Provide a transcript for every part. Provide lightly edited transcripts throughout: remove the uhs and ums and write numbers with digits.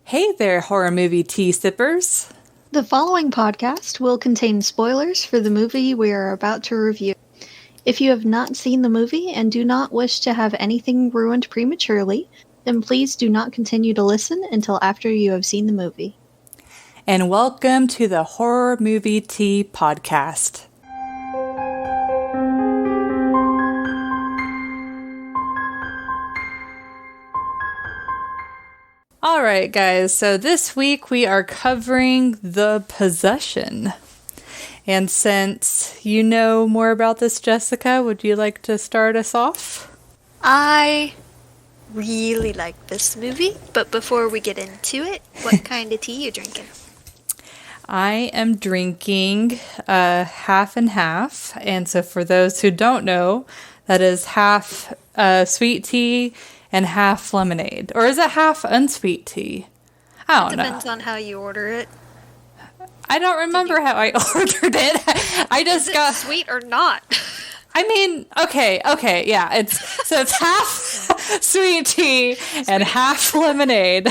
Hey there, horror movie tea sippers. The following podcast will contain spoilers for the movie we are about to review. If you have not seen the movie and do not wish to have anything ruined prematurely, then please do not continue to listen until after you have seen the movie. And welcome to the Horror Movie Tea podcast. All right, guys, so this week we are covering The Possession. And since you know more about this, Jessica, would you like to start us off? I really like this movie, but before we get into it, what kind of tea are you drinking? I am drinking half and half. And so for those who don't know, that is half sweet tea and half lemonade. Or is it half unsweet tea? I don't know. Depends on how you order it. I don't remember how I ordered it. I just got sweet or not. I mean, okay, yeah. It's half sweet tea and half lemonade.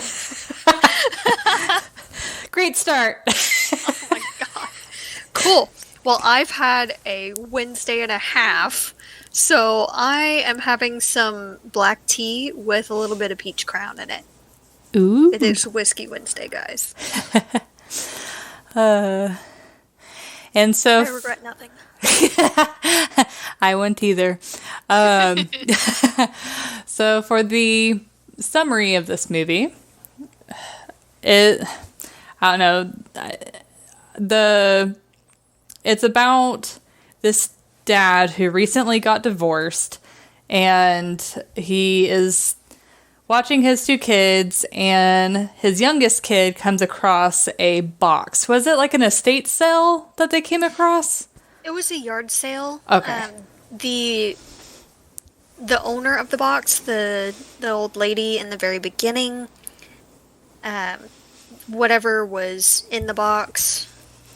Great start. Oh my god. Cool. Well, I've had a Wednesday and a half, so I am having some black tea with a little bit of peach crown in it. Ooh. It is Whiskey Wednesday, guys. And so I regret nothing. I wouldn't either. So for the summary of this movie, I don't know, it's about this dad who recently got divorced, and he is watching his two kids, and his youngest kid comes across a box. Was it like an estate sale that they came across? It was a yard sale. Okay. The owner of the box, the old lady in the very beginning, whatever was in the box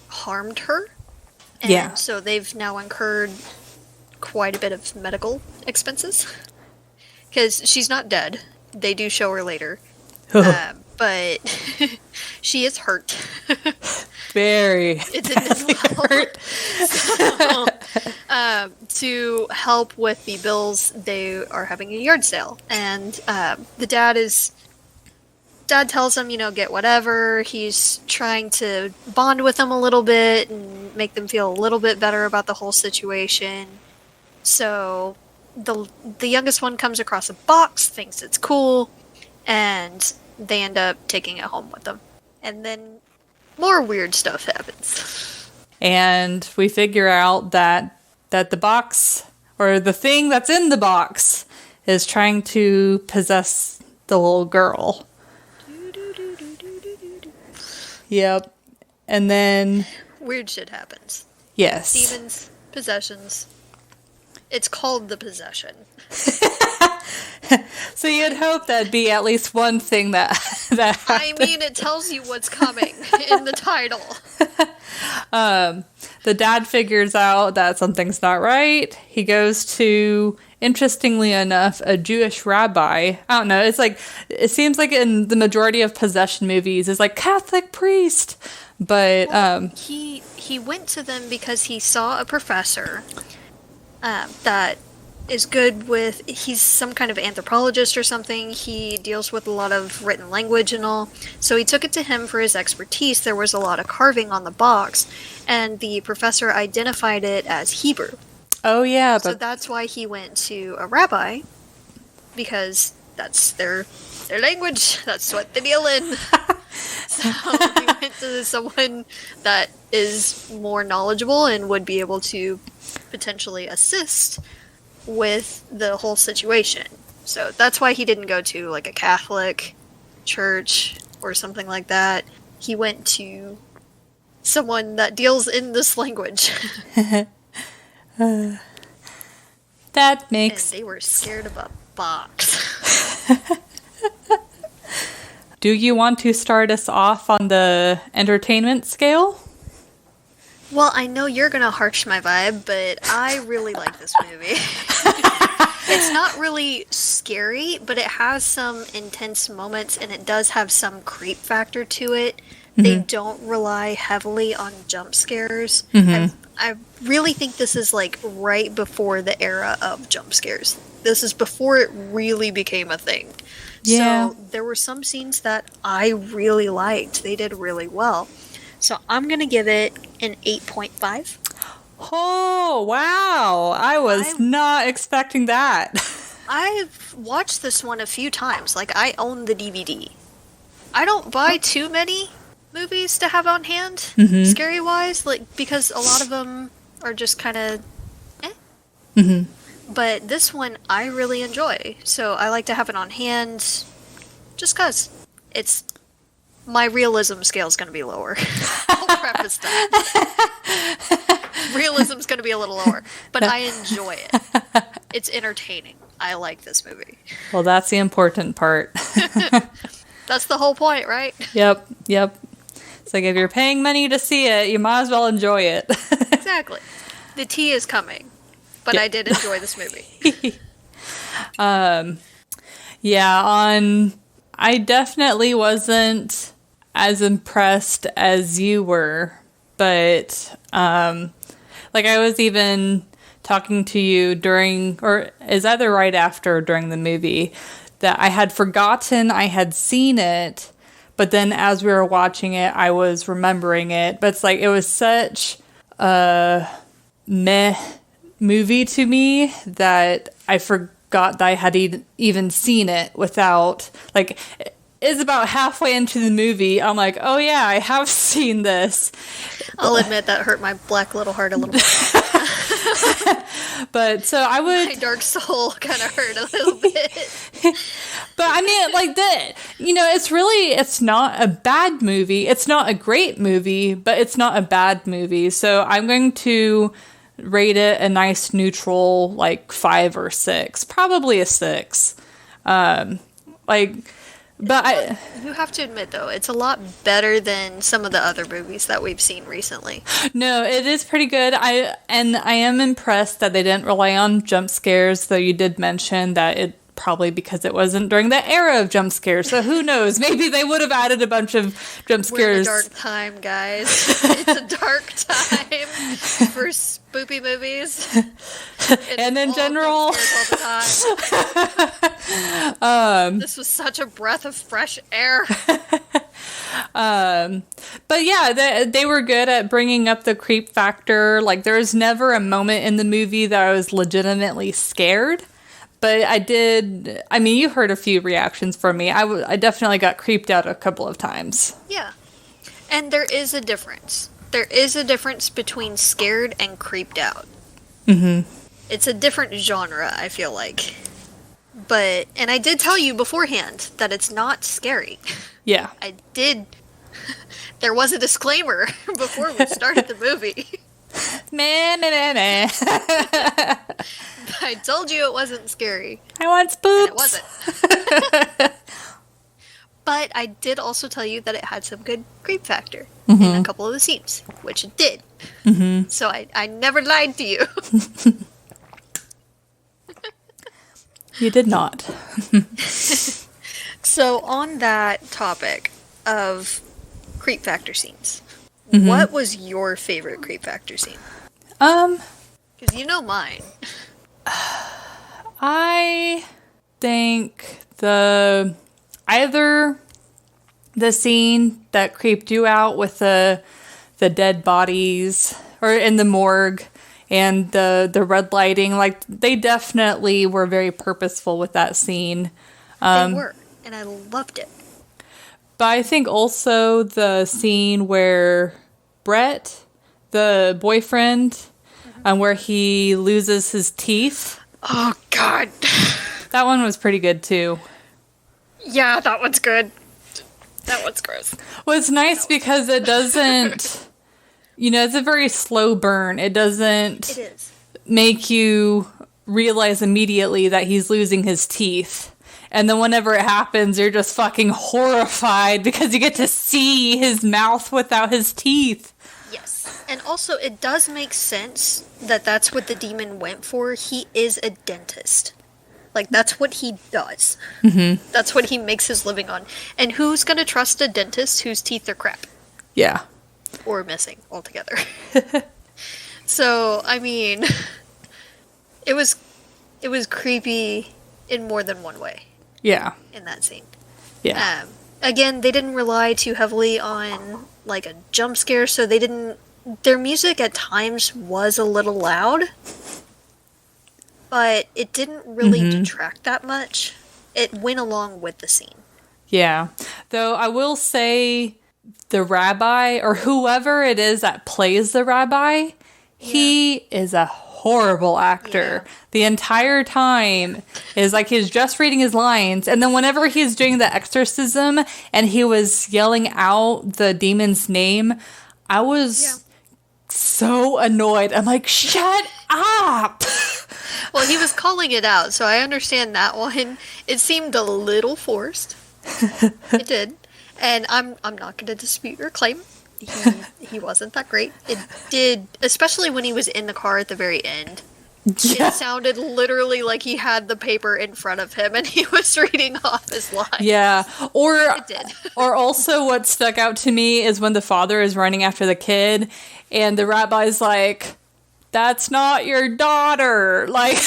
harmed her. And yeah. So they've now incurred quite a bit of medical expenses. Because she's not dead. They do show her later. But she is hurt. Very. It's in this hurt. So, to help with the bills, they are having a yard sale. And the dad tells him, get whatever. He's trying to bond with them a little bit and make them feel a little bit better about the whole situation. So the youngest one comes across a box, thinks it's cool, and they end up taking it home with them. And then more weird stuff happens. And we figure out that the box, or the thing that's in the box, is trying to possess the little girl. Yep. And then weird shit happens. Yes. Demons, possessions. It's called The Possession. So you'd hope that'd be at least one thing that I mean, it tells you what's coming in the title. The dad figures out that something's not right. He goes to, interestingly enough, a Jewish rabbi. I don't know. It seems like in the majority of possession movies, it's like Catholic priest. But he went to them because he saw a professor that is good with, he's some kind of anthropologist or something. He deals with a lot of written language and all. So he took it to him for his expertise. There was a lot of carving on the box, and the professor identified it as Hebrew. Oh, yeah. So that's why he went to a rabbi, because that's their language. That's what they deal in. So he went to someone that is more knowledgeable and would be able to potentially assist with the whole situation. So that's why he didn't go to like a Catholic church or something like that. He went to someone that deals in this language. That makes... And they were scared of a box. Do you want to start us off on the entertainment scale? Well, I know you're going to harsh my vibe, but I really like this movie. It's not really scary, but it has some intense moments, and it does have some creep factor to it. They don't rely heavily on jump scares. I really think this is like right before the era of jump scares. This is before it really became a thing. Yeah. So there were some scenes that I really liked. They did really well. So I'm going to give it an 8.5. Oh, wow. I was not expecting that. I've watched this one a few times. Like, I own the DVD. I don't buy too many movies to have on hand, scary wise, like, because a lot of them are just kind of But this one I really enjoy, so I like to have it on hand just because it's my realism scale is going to be lower. I'll preface that. Realism's going to be a little lower, but I enjoy it. It's entertaining. I like this movie. Well, that's the important part. That's the whole point, right? Yep. It's like if you're paying money to see it, you might as well enjoy it. Exactly. The tea is coming, but I did enjoy this movie. I definitely wasn't as impressed as you were, but like I was even talking to you during, or is either right after or during the movie, that I had forgotten I had seen it, but then as we were watching it, I was remembering it. But it's like, it was such a meh movie to me that I forgot that I had even seen it without, like, it's about halfway into the movie. I'm like, oh yeah, I have seen this. I'll admit that hurt my black little heart a little bit. But so I would... My dark soul kind of hurt a little bit. But I mean, like, it's not a bad movie. It's not a great movie, but it's not a bad movie. So I'm going to rate it a nice neutral, like 5 or 6. Probably a 6. But you have to admit, though, it's a lot better than some of the other movies that we've seen recently. No, it is pretty good. I am impressed that they didn't rely on jump scares, though you did mention that it probably because it wasn't during the era of jump scares. So who knows? Maybe they would have added a bunch of jump scares. We're in a dark time, guys. It's a dark time for spoopy movies. And in general, all the time. This was such a breath of fresh air. But yeah, they were good at bringing up the creep factor. Like, there was never a moment in the movie that I was legitimately scared. But I mean, you heard a few reactions from me. I definitely got creeped out a couple of times. Yeah. And there is a difference. There is a difference between scared and creeped out. Mm-hmm. It's a different genre, I feel like. And I did tell you beforehand that it's not scary. Yeah. I did. There was a disclaimer before we started the movie. Meh. I told you it wasn't scary. I want spooks. And it wasn't. But I did also tell you that it had some good creep factor in a couple of the scenes, which it did. Mm-hmm. So I never lied to you. You did not. So on that topic of creep factor scenes, what was your favorite creep factor scene? Because you know mine. I think either the scene that creeped you out with the dead bodies, or in the morgue, and the red lighting, like, they definitely were very purposeful with that scene. They were, and I loved it. But I think also the scene where Brett, the boyfriend, where he loses his teeth. Oh, God. That one was pretty good, too. Yeah, that one's good. That one's gross. Well, it's nice because it doesn't... it's a very slow burn. It doesn't make you realize immediately that he's losing his teeth. And then whenever it happens, you're just fucking horrified because you get to see his mouth without his teeth. Yes. And also, it does make sense that that's what the demon went for. He is a dentist. Like, that's what he does. Mm-hmm. That's what he makes his living on. And who's going to trust a dentist whose teeth are crap? Yeah. Or missing altogether. So, I mean, it was creepy in more than one way. Yeah. In that scene. Yeah. Again, they didn't rely too heavily on, like, a jump scare, so they didn't... Their music at times was a little loud, but it didn't really detract that much. It went along with the scene. Yeah. Though I will say the rabbi, or whoever it is that plays the rabbi, he is a horrible actor. Yeah. The entire time is like he's just reading his lines, and then whenever he's doing the exorcism and he was yelling out the demon's name, I was so annoyed. I'm like, shut up! Well, he was calling it out, so I understand that one. It seemed a little forced. It did. And I'm not going to dispute your claim. He wasn't that great. It did, especially when he was in the car at the very end. Yeah. It sounded literally like he had the paper in front of him and he was reading off his lines. Yeah. Or it did. Or also what stuck out to me is when the father is running after the kid and the rabbi's like, that's not your daughter. Like,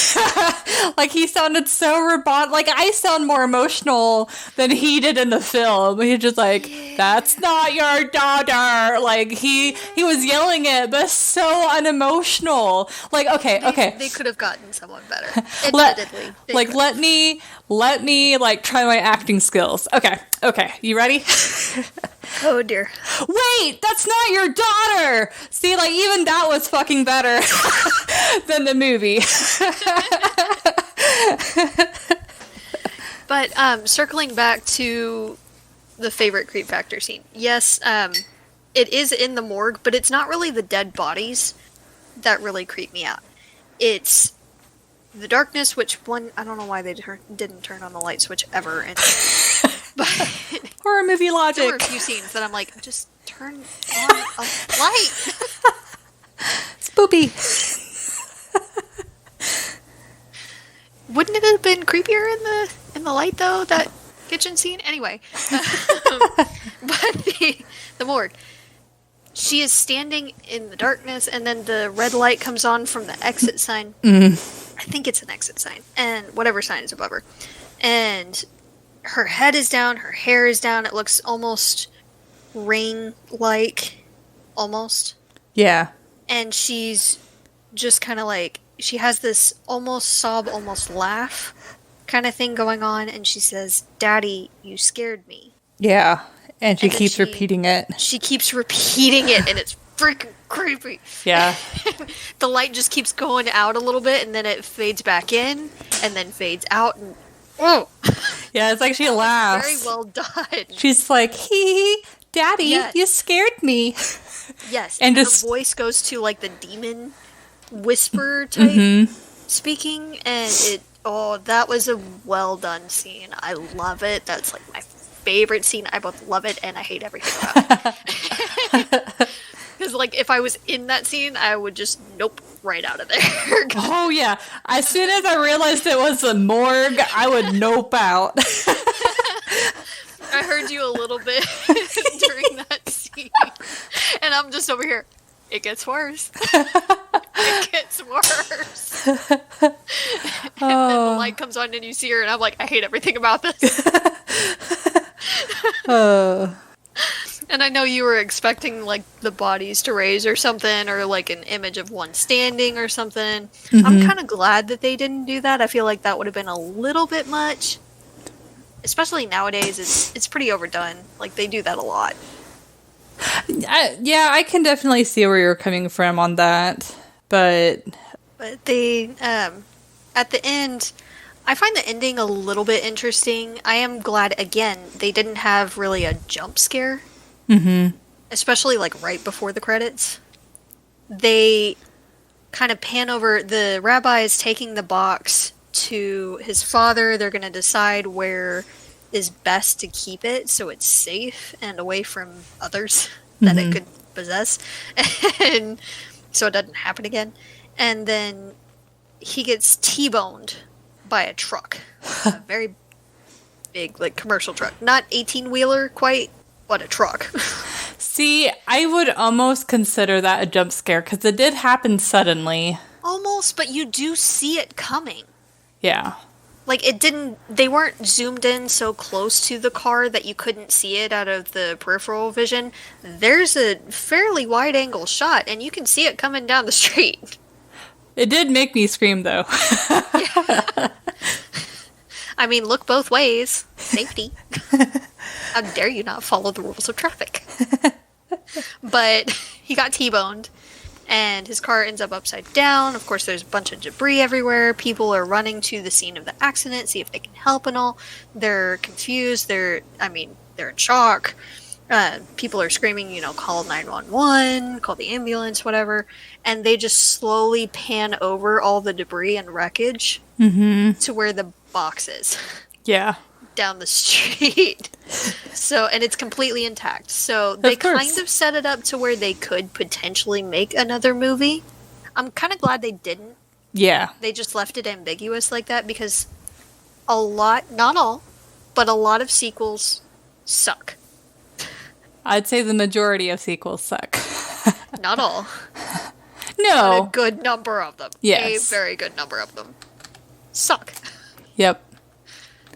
like he sounded so robotic. Like, I sound more emotional than he did in the film. He's just like, that's not your daughter. Like, he was yelling it, but so unemotional. Like, okay. They could have gotten someone better. Admittedly. Let me like try my acting skills. Okay. You ready? Oh dear. Wait, that's not your daughter! See, like, even that was fucking better than the movie. But, circling back to the favorite creep factor scene. Yes, it is in the morgue, but it's not really the dead bodies that really creep me out. It's the darkness, which I don't know why they didn't turn on the light switch ever. But horror movie logic. There were a few scenes that I'm like, just turn on a light. Spoopy. Wouldn't it have been creepier in the light though? That kitchen scene. Anyway, but the morgue. She is standing in the darkness, and then the red light comes on from the exit sign. I think it's an exit sign, and whatever sign is above her, and her head is down, her hair is down. It looks almost ring-like, almost. Yeah. And she's just kind of like, she has this almost sob, almost laugh kind of thing going on, and she says, "Daddy, you scared me." Yeah, and she keeps repeating it. She keeps repeating it, and it's freaking creepy. Yeah. The light just keeps going out a little bit, and then it fades back in, and then fades out, and oh! Yeah, it's like she laughs. Very well done. She's like, hee, Daddy, yes. You scared me. Yes, and her voice goes to like the demon whisper type speaking, and that was a well done scene. I love it. That's like my favorite scene. I both love it and I hate everything about it. Because like if I was in that scene, I would just right out of there. Oh yeah. As soon as I realized it was a morgue, I would nope out. I heard you a little bit during that scene. And I'm just over here. It gets worse. It gets worse. And then the light comes on and you see her and I'm like, I hate everything about this. And I know you were expecting like the bodies to raise or something, or like an image of one standing or something. I'm kind of glad that they didn't do that. I feel like that would have been a little bit much. Especially nowadays, it's pretty overdone. Like, they do that a lot. Yeah, I can definitely see where you're coming from on that. But they, at the end, I find the ending a little bit interesting. I am glad, again, they didn't have really a jump scare. Mm-hmm. Especially, like, right before the credits. They kind of pan over. The rabbi is taking the box to his father. They're going to decide where is best to keep it so it's safe and away from others that it could possess, and so it doesn't happen again. And then he gets T-boned by a truck. A very big, like, commercial truck. Not 18-wheeler quite, but a truck. See, I would almost consider that a jump scare, because it did happen suddenly. Almost, but you do see it coming. Yeah. Like, they weren't zoomed in so close to the car that you couldn't see it out of the peripheral vision. There's a fairly wide-angle shot, and you can see it coming down the street. It did make me scream, though. Yeah. I mean, look both ways. Safety. How dare you not follow the rules of traffic? But he got T-boned. And his car ends up upside down. Of course, there's a bunch of debris everywhere. People are running to the scene of the accident, see if they can help and all. They're confused. They're in shock. People are screaming, call 911, call the ambulance, whatever. And they just slowly pan over all the debris and wreckage to where the box is. Yeah. Down the street. So, and it's completely intact. So they kind of set it up to where they could potentially make another movie. I'm kind of glad they didn't. Yeah. They just left it ambiguous like that because not all, but a lot of sequels suck. I'd say the majority of sequels suck. Not all. No. But a good number of them. Yes. A very good number of them suck. Yep.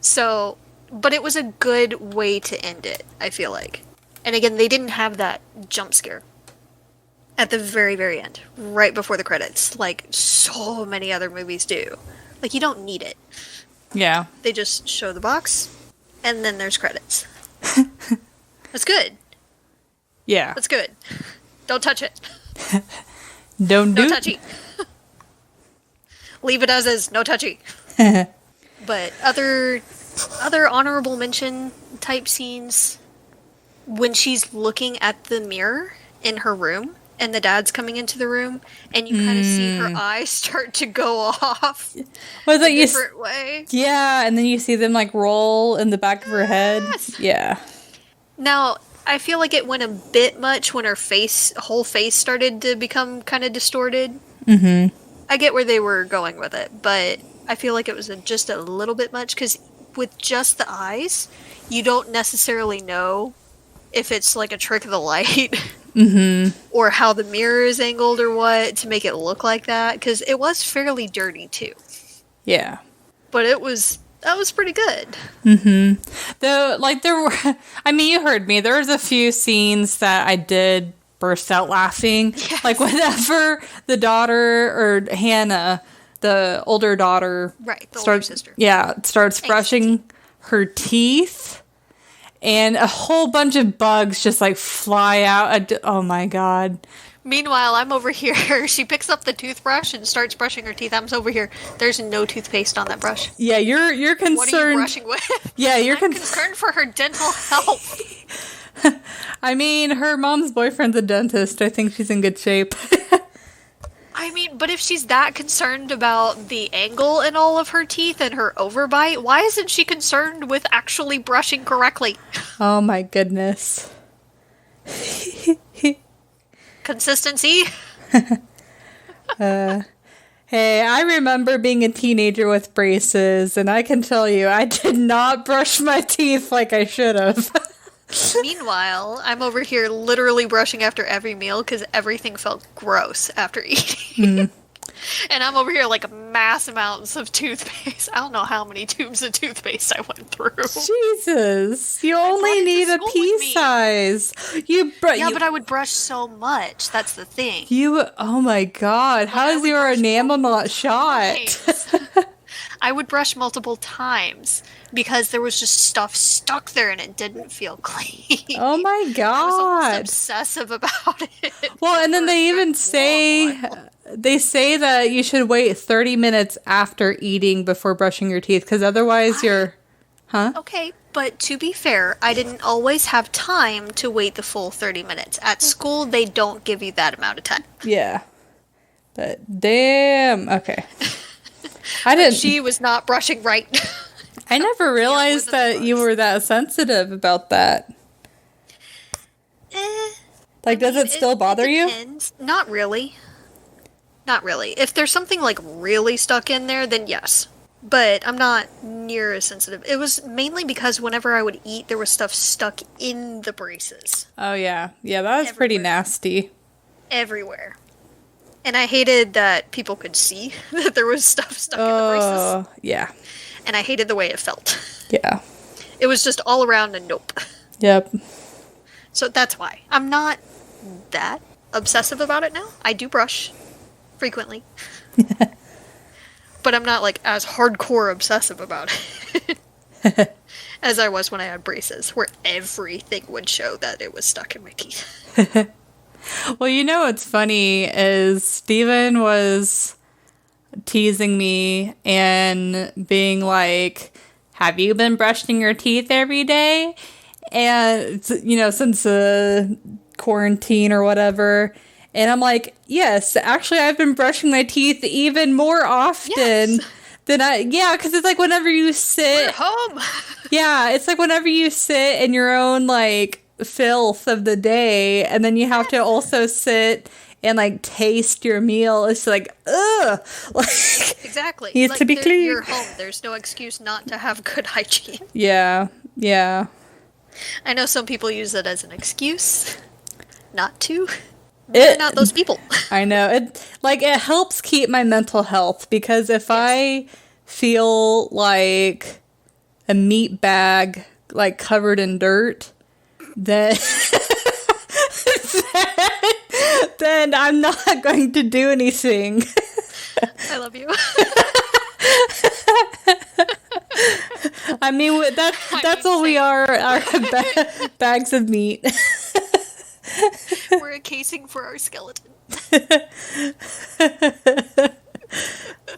So, but it was a good way to end it, I feel like. And again, they didn't have that jump scare at the very, very end, right before the credits, like so many other movies do. Like, you don't need it. Yeah. They just show the box, and then there's credits. That's good. Yeah. That's good. Don't touch it. No touchy. Leave it as is. No touchy. But other honorable mention type scenes, when she's looking at the mirror in her room and the dad's coming into the room and you kind of see her eyes start to go off Was a different way. Yeah, and then you see them like roll in the back of her head. Yeah. Now, I feel like it went a bit much when her whole face started to become kind of distorted. Mm-hmm. I get where they were going with it, but I feel like it was just a little bit much because with just the eyes, you don't necessarily know if it's like a trick of the light or how the mirror is angled or what to make it look like that because it was fairly dirty too. Yeah. But that was pretty good. Mm-hmm. Though, like there were, I mean, you heard me. There was a few scenes that I did burst out laughing. Yes. Like whenever the daughter or Hannah, the older daughter, Right, the older sister. Yeah, starts brushing her teeth, and a whole bunch of bugs just like fly out. Oh my god! Meanwhile, I'm over here. She picks up the toothbrush and starts brushing her teeth. I'm over here. There's no toothpaste on that brush. Yeah, you're concerned. What are you brushing with? Yeah, you're concerned for her dental health. I mean, her mom's boyfriend's a dentist. I think she's in good shape. I mean, but if she's that concerned about the angle in all of her teeth and her overbite, why isn't she concerned with actually brushing correctly? Oh my goodness. Consistency? Hey, I remember being a teenager with braces, and I can tell you, I did not brush my teeth like I should have. Meanwhile, I'm over here literally brushing after every meal because everything felt gross after eating. And I'm over here like mass amounts of toothpaste. I don't know how many tubes of toothpaste I went through. Jesus, you only need a pea size. But I would brush so much. That's the thing. Oh my god, how is your enamel not shot? I would brush multiple times because there was just stuff stuck there and it didn't feel clean. Oh my god. I was almost obsessive about it. Well, and then they even say that you should wait 30 minutes after eating before brushing your teeth because otherwise you're... Huh? Okay, but to be fair, I didn't always have time to wait the full 30 minutes. At school, they don't give you that amount of time. Yeah. But damn. Okay. She was not brushing right. I never realized that you were that sensitive about that. Does it still bother you? Not really. Not really. If there's something like really stuck in there, then yes. but I'm not near as sensitive. It was mainly because whenever I would eat, there was stuff stuck in the braces. Oh, yeah. Yeah, that was pretty nasty. Everywhere. And I hated that people could see that there was stuff stuck in the braces. Yeah. And I hated the way it felt. Yeah. It was just all around and nope. Yep. So that's why. I'm not that obsessive about it now. I do brush frequently. But I'm not like as hardcore obsessive about it as I was when I had braces, where everything would show that it was stuck in my teeth. Well, you know what's funny is Steven was teasing me and being like, have you been brushing your teeth every day? And, you know, since quarantine or whatever. And I'm like, yes, actually, I've been brushing my teeth even more often than because it's like whenever you sit. We're home. Yeah, it's like whenever you sit in your own, like, filth of the day, and then you have to also sit and, like, taste your meal. It's like, ugh. Like, exactly. Needs like, to be clean. You're home. There's no excuse not to have good hygiene. Yeah, yeah. I know some people use it as an excuse not to. We're not those people. I know. It helps keep my mental health, because if I feel like a meat bag, like, covered in dirt, then then I'm not going to do anything. I love you. I mean, that's what we are bags of meat. We're a casing for our skeleton.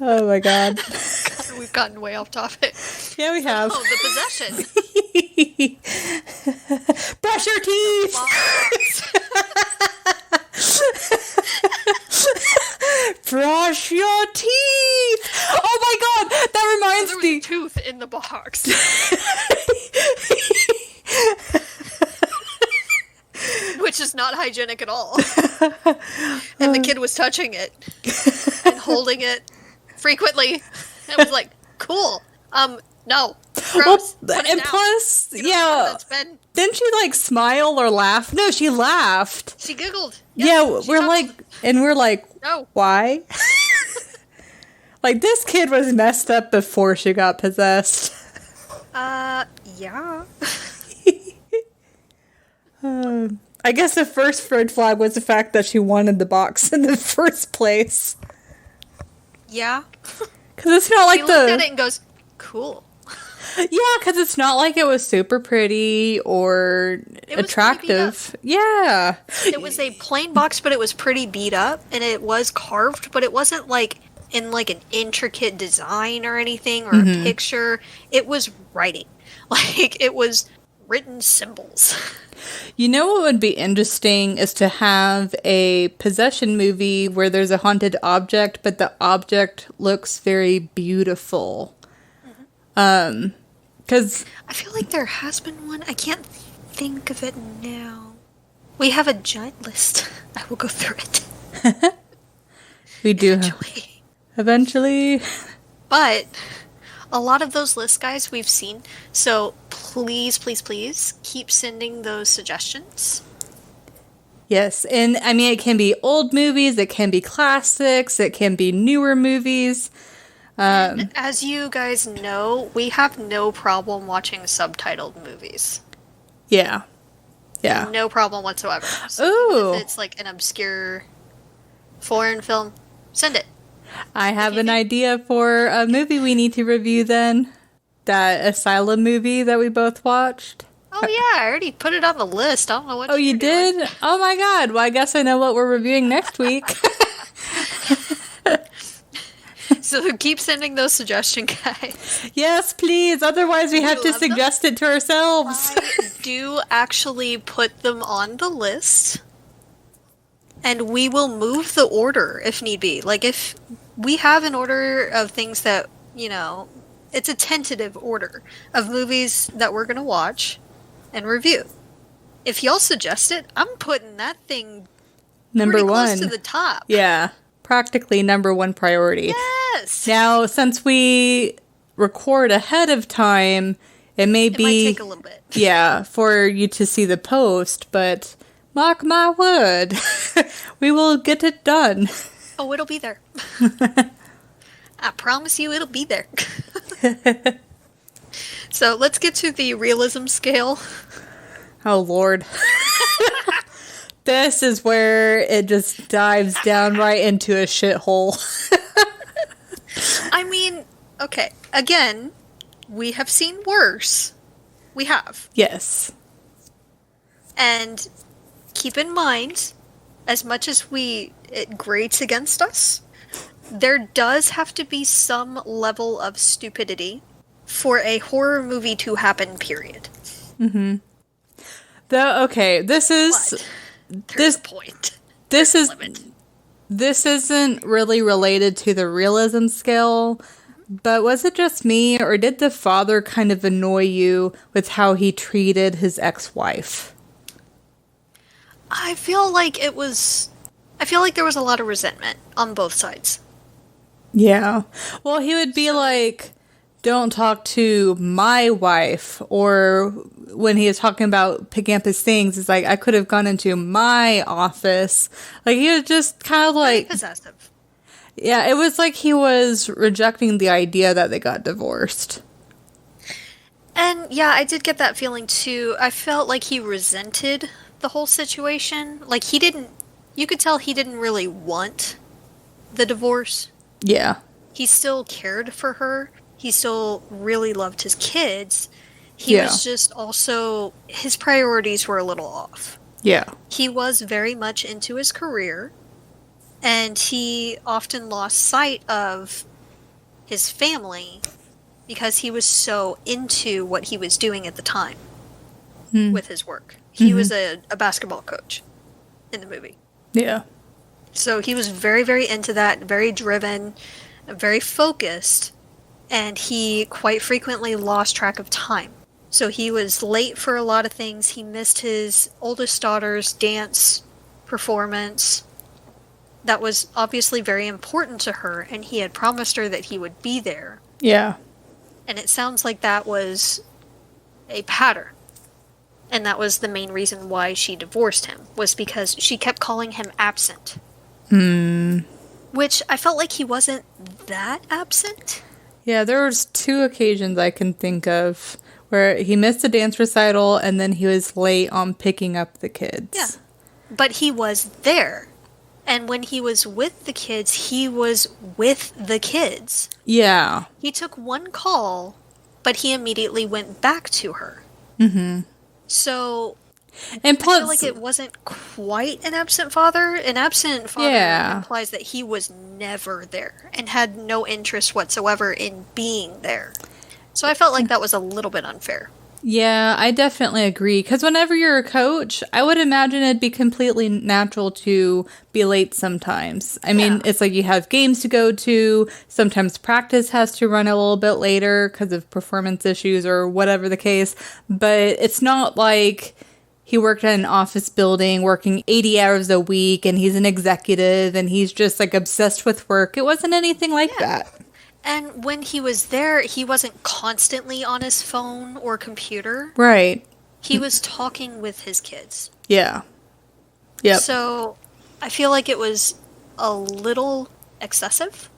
Oh my god. God, we've gotten way off topic. Yeah, we have. Oh, the possession. Brush your teeth! Brush your teeth! Oh my god! That reminds me. me. There was a tooth in the box. Which is not hygienic at all. And the kid was touching it and holding it frequently. I was like, cool. No. Gross. Well, and plus, didn't she, like, smile or laugh? No, she laughed. She giggled. Yeah, we're like, no. Why? Like, this kid was messed up before she got possessed. Yeah. I guess the first red flag was the fact that she wanted the box in the first place. Yeah. Because it's not like she looked at it and goes, cool. Yeah, because it's not like it was super pretty or attractive. Yeah. It was a plain box, but it was pretty beat up, and it was carved, but it wasn't like in like an intricate design or anything or a picture. It was writing. Like, it was written symbols. You know what would be interesting is to have a possession movie where there's a haunted object, but the object looks very beautiful. Because I feel like there has been one. I can't think of it now. We have a giant list. I will go through it. We do. Eventually. But a lot of those lists, guys, we've seen. So please, please, please keep sending those suggestions. Yes. And I mean, it can be old movies, it can be classics, it can be newer movies. As you guys know, we have no problem watching subtitled movies. Yeah. Yeah. No problem whatsoever. So ooh. if it's like an obscure foreign film, send it. I have an idea for a movie we need to review then. That Asylum movie that we both watched. Oh yeah, I already put it on the list. I don't know what you did? doing. Oh my god. Well, I guess I know what we're reviewing next week. So keep sending those suggestions, guys. Yes, please. Otherwise, we have to suggest it to ourselves. I do actually put them on the list. And we will move the order if need be. Like, if we have an order of things that, you know, it's a tentative order of movies that we're going to watch and review. If y'all suggest it, I'm putting that thing number one. Close to the top. Yeah. Practically number one priority. Yes. Now, since we record ahead of time, it might take a little bit. Yeah, for you to see the post, but mark my word, we will get it done. Oh, it'll be there. I promise you it'll be there. So let's get to the realism scale. Oh, Lord. This is where it just dives down right into a shithole. I mean, okay, again, we have seen worse. We have. Yes. And keep in mind, as much as it grates against us, there does have to be some level of stupidity for a horror movie to happen, period. Mm-hmm. Okay, this is... There's a point. This There's is... a limit. This isn't really related to the realism scale, but was it just me, or did the father kind of annoy you with how he treated his ex-wife? I feel like there was a lot of resentment on both sides. Yeah. Well, he would be like, don't talk to my wife, or when he was talking about picking up his things, it's like, I could have gone into my office. Like, he was just kind of like... Very possessive. Yeah, it was like he was rejecting the idea that they got divorced. And yeah, I did get that feeling too. I felt like he resented the whole situation. Like, you could tell he didn't really want the divorce. Yeah. He still cared for her. He still really loved his kids. He was just also, his priorities were a little off. Yeah. He was very much into his career, and he often lost sight of his family because he was so into what he was doing at the time with his work. He was a basketball coach in the movie. Yeah. So he was very, very into that, very driven, very focused, and he quite frequently lost track of time. So he was late for a lot of things. He missed his oldest daughter's dance performance. That was obviously very important to her, and he had promised her that he would be there. Yeah. And it sounds like that was a pattern. And that was the main reason why she divorced him, was because she kept calling him absent. Which I felt like he wasn't that absent. Yeah, there was 2 occasions I can think of where he missed a dance recital and then he was late on picking up the kids. Yeah. But he was there. And when he was with the kids, he was with the kids. Yeah. He took one call, but he immediately went back to her. So, and plus, I feel like it wasn't quite an absent father. An absent father implies that he was never there and had no interest whatsoever in being there. So I felt like that was a little bit unfair. Yeah, I definitely agree. Because whenever you're a coach, I would imagine it'd be completely natural to be late sometimes. I mean, it's like you have games to go to. Sometimes practice has to run a little bit later because of performance issues or whatever the case. But it's not like he worked at an office building working 80 hours a week and he's an executive and he's just like obsessed with work. It wasn't anything like that. And when he was there, he wasn't constantly on his phone or computer. Right. He was talking with his kids. Yeah. Yep. So I feel like it was a little excessive.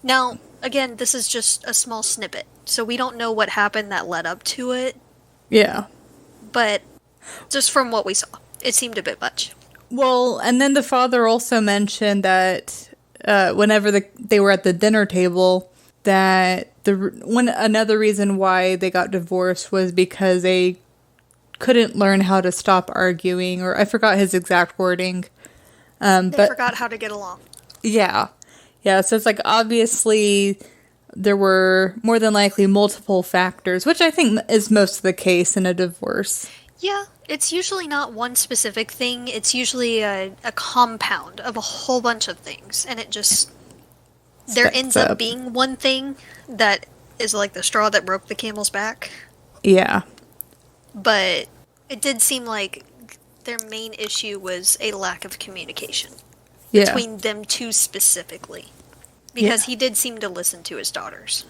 Now, again, this is just a small snippet, so we don't know what happened that led up to it. Yeah. But just from what we saw, it seemed a bit much. Well, and then the father also mentioned that whenever they were at the dinner table, that another reason why they got divorced was because they couldn't learn how to stop arguing, or I forgot his exact wording. They forgot how to get along. Yeah. Yeah, so it's like obviously there were more than likely multiple factors, which I think is most of the case in a divorce. Yeah, it's usually not one specific thing. It's usually a compound of a whole bunch of things. And it just... there ends up being one thing that is like the straw that broke the camel's back. Yeah. But it did seem like their main issue was a lack of communication. Yeah. Between them two specifically. Because he did seem to listen to his daughters.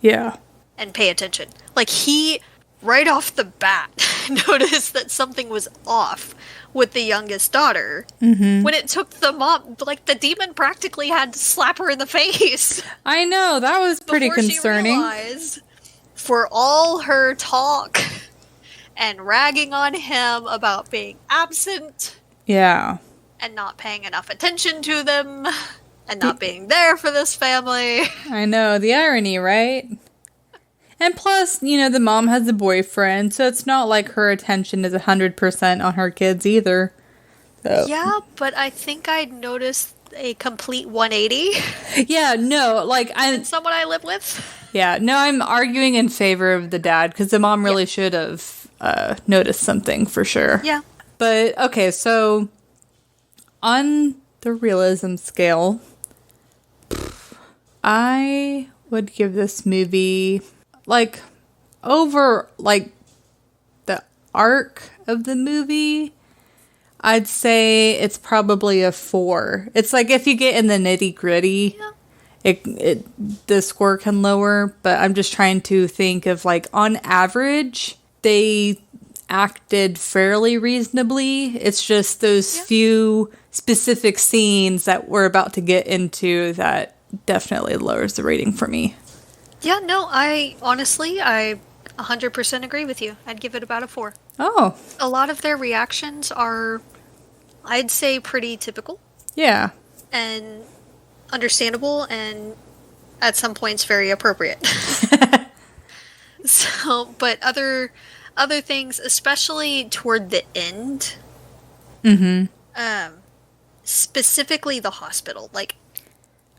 Yeah. and pay attention. Like, he, right off the bat, noticed that something was off with the youngest daughter. When it took the mom, like, the demon practically had to slap her in the face. I know, that was pretty concerning. She realized, for all her talk and ragging on him about being absent. Yeah. And not paying enough attention to them. And not being there for this family. I know, the irony, right? And plus, the mom has a boyfriend, so it's not like her attention is 100% on her kids either. So. Yeah, but I think I noticed a complete 180. Yeah, no, like in someone I live with. Yeah, no, I'm arguing in favor of the dad, because the mom really should have noticed something for sure. Yeah. But, okay, so on the realism scale, I would give this movie, like, over, like, the arc of the movie, I'd say it's probably a 4. It's like if you get in the nitty gritty, the score can lower, but I'm just trying to think of, like, on average, they acted fairly reasonably. It's just those few specific scenes that we're about to get into that definitely lowers the rating for me. Yeah, no, I 100% agree with you. I'd give it about a 4. Oh. A lot of their reactions are, I'd say, pretty typical. Yeah. And understandable, and at some points very appropriate. So, but other things, especially toward the end, specifically the hospital, like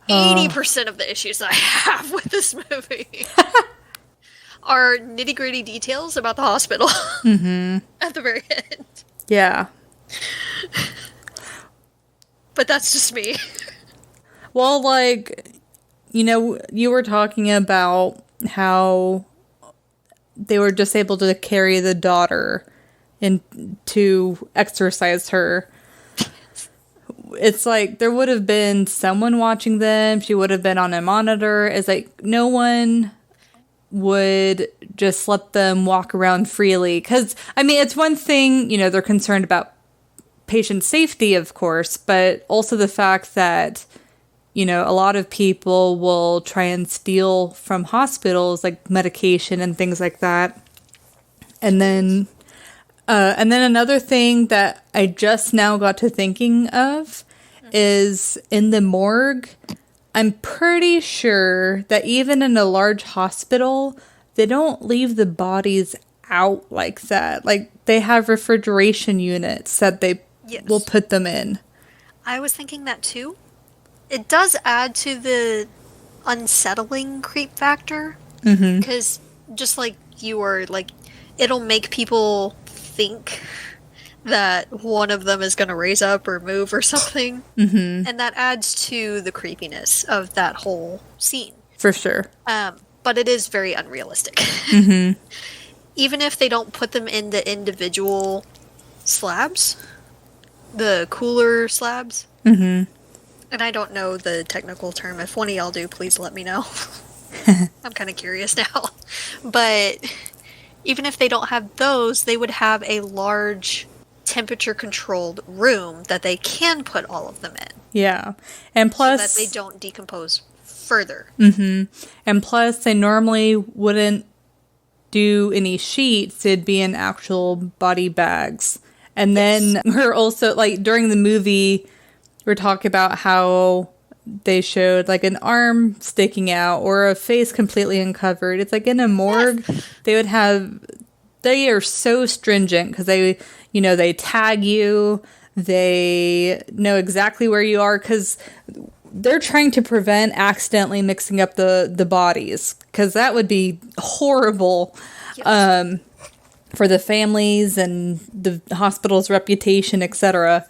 80% of the issues I have with this movie are nitty-gritty details about the hospital at the very end. Yeah. But that's just me. Well, like, you were talking about how they were just able to carry the daughter and to exercise her. It's like there would have been someone watching them. She would have been on a monitor. It's like no one would just let them walk around freely. Because, I mean, it's one thing, they're concerned about patient safety, of course, but also the fact that, a lot of people will try and steal from hospitals, like medication and things like that. And then another thing that I just now got to thinking of is in the morgue, I'm pretty sure that even in a large hospital, they don't leave the bodies out like that. Like, they have refrigeration units that they will put them in. I was thinking that too. It does add to the unsettling creep factor. Because just like you were, like, it'll make people think that one of them is going to raise up or move or something. And that adds to the creepiness of that whole scene. For sure. But it is very unrealistic. Even if they don't put them in the individual slabs, the cooler slabs. And I don't know the technical term. If one of y'all do, please let me know. I'm kind of curious now. But even if they don't have those, they would have a large temperature-controlled room that they can put all of them in. Yeah. And plus, so that they don't decompose further. And plus, they normally wouldn't do any sheets. It'd be in actual body bags. And then we're also, like, during the movie, we're talking about how they showed, like, an arm sticking out or a face completely uncovered. It's like in a morgue, they are so stringent because they tag you, they know exactly where you are because they're trying to prevent accidentally mixing up the bodies, because that would be horrible for the families and the hospital's reputation, etc.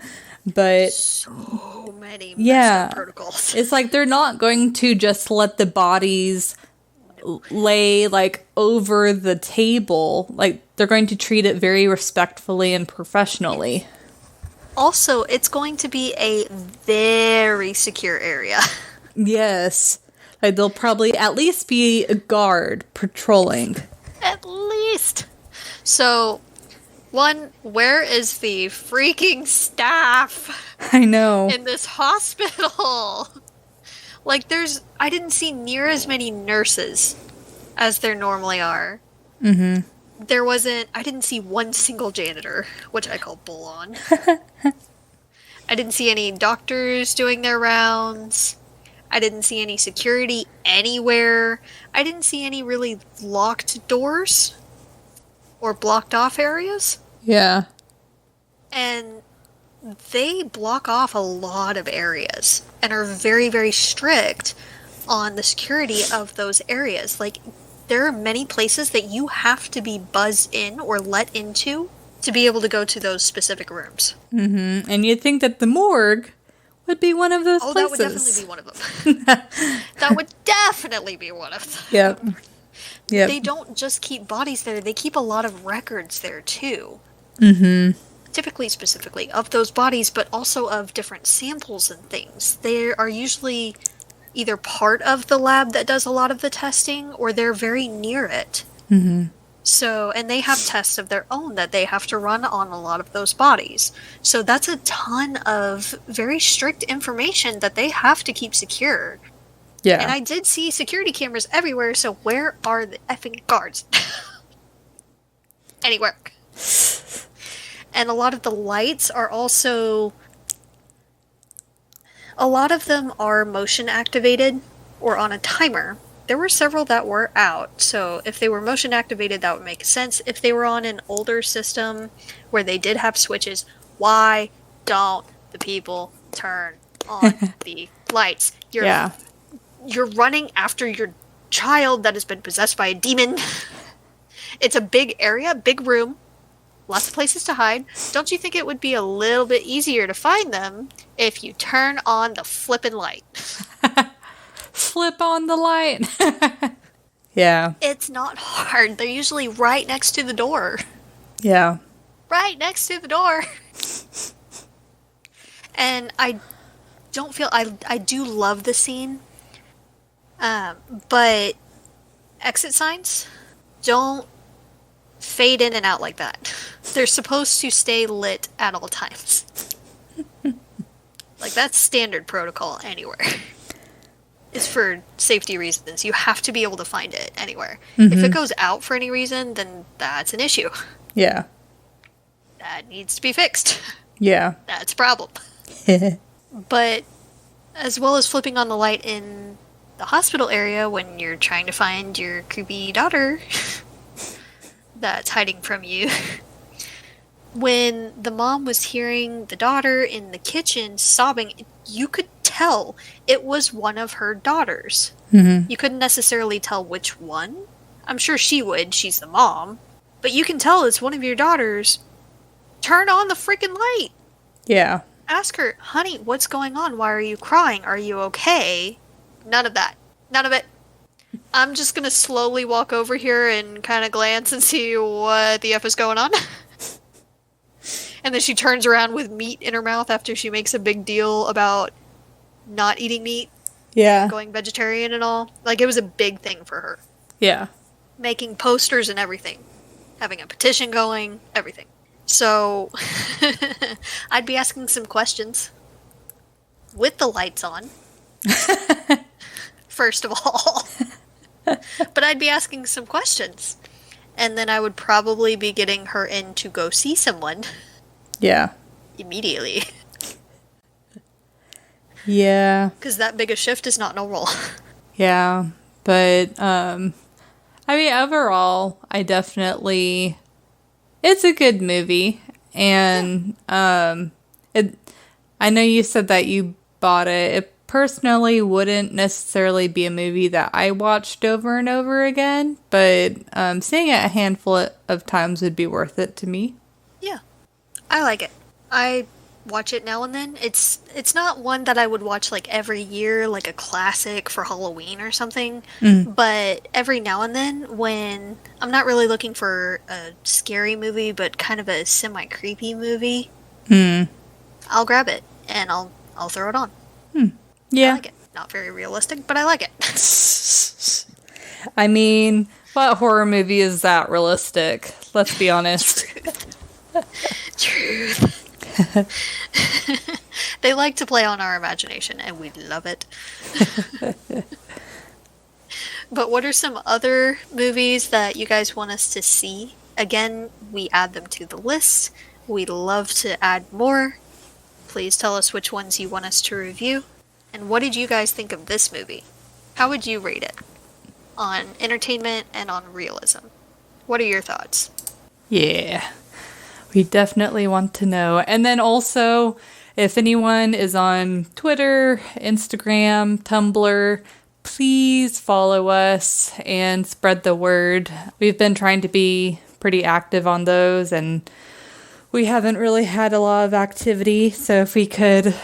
But so many messed up protocols. It's like they're not going to just let the bodies lay, like, over the table. Like, they're going to treat it very respectfully and professionally. Also, it's going to be a very secure area. Yes. Like, there'll probably at least be a guard patrolling. At least. So, one, where is the freaking staff I know. in this hospital? Like, I didn't see near as many nurses as there normally are. Mm-hmm. I didn't see one single janitor, which I call bull on. I didn't see any doctors doing their rounds. I didn't see any security anywhere. I didn't see any really locked doors or blocked off areas. Yeah. And they block off a lot of areas and are very, very strict on the security of those areas. Like, there are many places that you have to be buzzed in or let into to be able to go to those specific rooms. Mm-hmm. And you'd think that the morgue would be one of those places. That would definitely be one of them. That would definitely be one of them. Yep. Yep. They don't just keep bodies there, they keep a lot of records there, too. Mm-hmm. Typically, specifically, of those bodies, but also of different samples and things. They are usually either part of the lab that does a lot of the testing, or they're very near it. Mm-hmm. So, and they have tests of their own that they have to run on a lot of those bodies. So that's a ton of very strict information that they have to keep secure. Yeah. And I did see security cameras everywhere, so where are the effing guards? Anywhere. And a lot of the lights are also... A lot of them are motion activated or on a timer. There were several that were out, so if they were motion activated, that would make sense. If they were on an older system where they did have switches, why don't the people turn on the lights? You're running after your child that has been possessed by a demon. It's a big area, big room, lots of places to hide. Don't you think it would be a little bit easier to find them if you turn on the flippin' light? Flip on the light. Yeah. It's not hard. They're usually right next to the door. Yeah. Right next to the door. And I don't feel... I do love the scene. But exit signs don't fade in and out like that. They're supposed to stay lit at all times. Like, that's standard protocol anywhere. It's for safety reasons. You have to be able to find it anywhere. Mm-hmm. If it goes out for any reason, then that's an issue. Yeah. That needs to be fixed. Yeah. That's a problem. But as well as flipping on the light in the hospital area when you're trying to find your creepy daughter that's hiding from you. When the mom was hearing the daughter in the kitchen sobbing, you could tell it was one of her daughters. Mm-hmm. You couldn't necessarily tell which one. I'm sure she would. She's the mom. But you can tell it's one of your daughters. Turn on the freaking light. Yeah. Ask her, honey, what's going on? Why are you crying? Are you okay? None of that. None of it. I'm just gonna slowly walk over here and kind of glance and see what the F is going on. And then she turns around with meat in her mouth after she makes a big deal about not eating meat. Yeah. Going vegetarian and all. Like, it was a big thing for her. Yeah. Making posters and everything. Having a petition going. Everything. So, I'd be asking some questions. With the lights on. First of all. But I'd be asking some questions. And then I would probably be getting her in to go see someone. Yeah. Immediately. Yeah. Because that big a shift is not normal. Yeah. But, I mean, overall, I definitely... It's a good movie. And, I know you said that you bought it. It personally wouldn't necessarily be a movie that I watched over and over again. But, seeing it a handful of times would be worth it to me. Yeah. I like it. I watch it now and then. It's not one that I would watch like every year, like a classic for Halloween or something. But every now and then, when I'm not really looking for a scary movie, but kind of a semi-creepy movie, I'll grab it and I'll throw it on. Yeah. I like it. Not very realistic, but I like it. I mean, what horror movie is that realistic? Let's be honest. Truth. They like to play on our imagination, and we love it. But what are some other movies that you guys want us to see? Again, we add them to the list. We'd love to add more. Please tell us which ones you want us to review. And what did you guys think of this movie? How would you rate it? On entertainment and on realism. What are your thoughts? Yeah. We definitely want to know. And then also, if anyone is on Twitter, Instagram, Tumblr, please follow us and spread the word. We've been trying to be pretty active on those, and we haven't really had a lot of activity. So if we could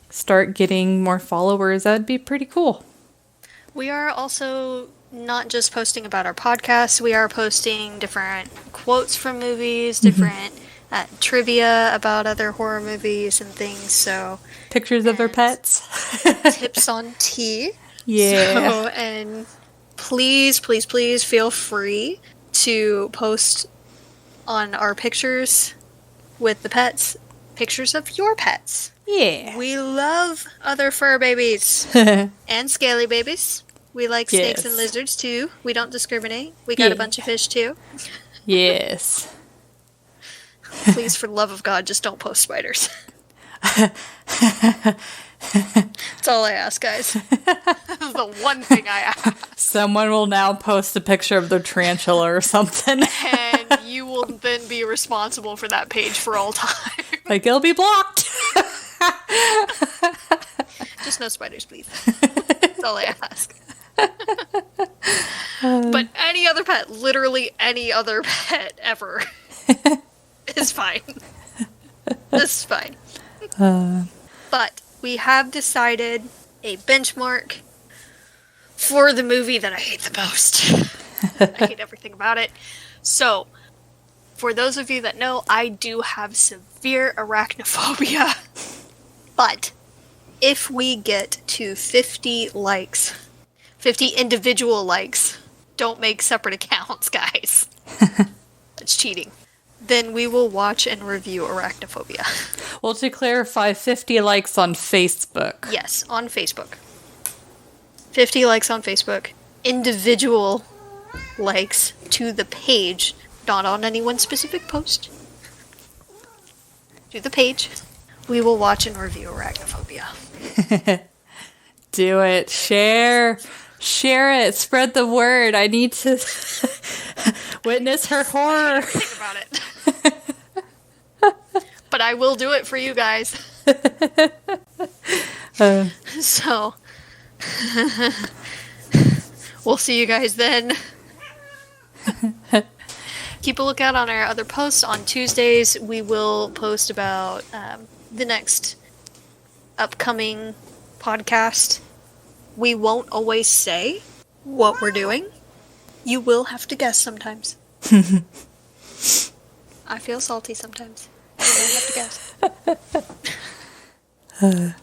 start getting more followers, that'd be pretty cool. We are also not just posting about our podcast. We are posting different quotes from movies, different trivia about other horror movies and things. So pictures of their pets. Tips on tea. Yeah. So, and please, please, please feel free to post on our pictures with the pets, pictures of your pets. Yeah. We love other fur babies and scaly babies. We like snakes and lizards too. We don't discriminate. We got a bunch of fish too. Yes. Please, for the love of God, just don't post spiders. That's all I ask, guys. That's the one thing I ask. Someone will now post a picture of their tarantula or something. And you will then be responsible for that page for all time. Like, it'll be blocked. Just no spiders, please. That's all I ask. But any other pet, literally any other pet ever, is fine. This is fine. But we have decided a benchmark for the movie that I hate the most. I hate everything about it. So, for those of you that know, I do have severe arachnophobia. But if we get to 50 likes, 50 individual likes, don't make separate accounts, guys. That's cheating. Then we will watch and review Arachnophobia. Well, to clarify, 50 likes on Facebook. Yes, on Facebook. 50 likes on Facebook. Individual likes to the page, not on any one specific post. To the page. We will watch and review Arachnophobia. Do it. Share it. Spread the word. I need to witness her horror. Think about it. But I will do it for you guys. So, we'll see you guys then. Keep a lookout on our other posts. On Tuesdays, we will post about the next upcoming podcast. We won't always say what we're doing. You will have to guess sometimes. I feel salty sometimes. You might have to guess.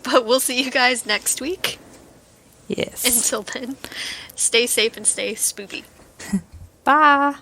But we'll see you guys next week. Yes. Until then, stay safe and stay spoopy. Bye.